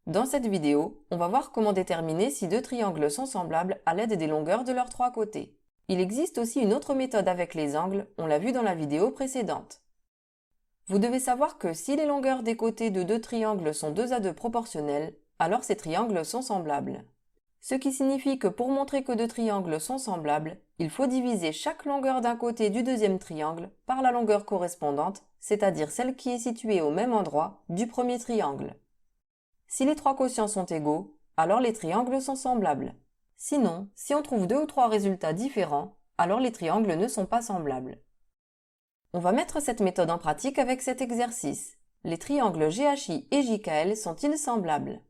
Dans cette vidéo, on va voir comment déterminer si deux triangles sont semblables à l'aide des longueurs de leurs trois côtés. Il existe aussi une autre méthode avec les angles, on l'a vu dans la vidéo précédente. Vous devez savoir que si les longueurs des côtés de deux triangles sont 2 à 2 proportionnelles, alors ces triangles sont semblables. Ce qui signifie que pour montrer que deux triangles sont semblables, il faut diviser chaque longueur d'un côté du deuxième triangle par la longueur correspondante, c'est-à-dire celle qui est située au même endroit du premier triangle. Si les trois quotients sont égaux, alors les triangles sont semblables. Sinon, si on trouve 2 ou 3 résultats différents, alors les triangles ne sont pas semblables. On va mettre cette méthode en pratique avec cet exercice. Les triangles GHI et JKL sont-ils semblables?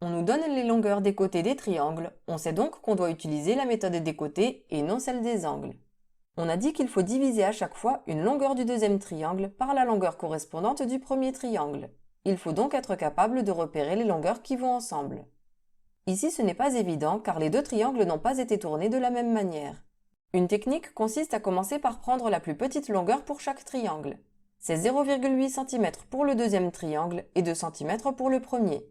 On nous donne les longueurs des côtés des triangles, on sait donc qu'on doit utiliser la méthode des côtés et non celle des angles. On a dit qu'il faut diviser à chaque fois une longueur du deuxième triangle par la longueur correspondante du premier triangle. Il faut donc être capable de repérer les longueurs qui vont ensemble. Ici, ce n'est pas évident car les deux triangles n'ont pas été tournés de la même manière. Une technique consiste à commencer par prendre la plus petite longueur pour chaque triangle. C'est 0,8 cm pour le deuxième triangle et 2 cm pour le premier.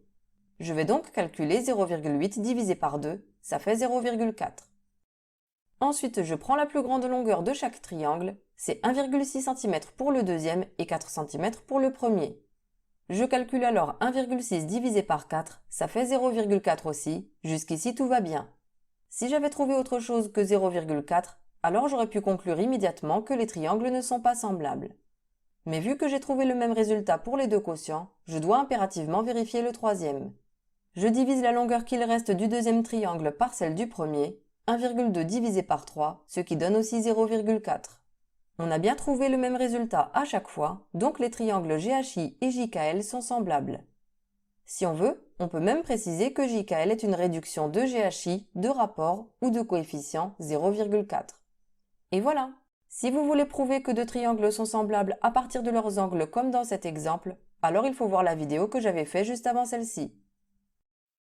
Je vais donc calculer 0,8 divisé par 2, ça fait 0,4. Ensuite, je prends la plus grande longueur de chaque triangle, c'est 1,6 cm pour le deuxième et 4 cm pour le premier. Je calcule alors 1,6 divisé par 4, ça fait 0,4 aussi, jusqu'ici tout va bien. Si j'avais trouvé autre chose que 0,4, alors j'aurais pu conclure immédiatement que les triangles ne sont pas semblables. Mais vu que j'ai trouvé le même résultat pour les deux quotients, je dois impérativement vérifier le troisième. Je divise la longueur qu'il reste du deuxième triangle par celle du premier, 1,2 divisé par 3, ce qui donne aussi 0,4. On a bien trouvé le même résultat à chaque fois, donc les triangles GHI et JKL sont semblables. Si on veut, on peut même préciser que JKL est une réduction de GHI, de rapport ou de coefficient 0,4. Et voilà! Si vous voulez prouver que deux triangles sont semblables à partir de leurs angles comme dans cet exemple, alors il faut voir la vidéo que j'avais faite juste avant celle-ci.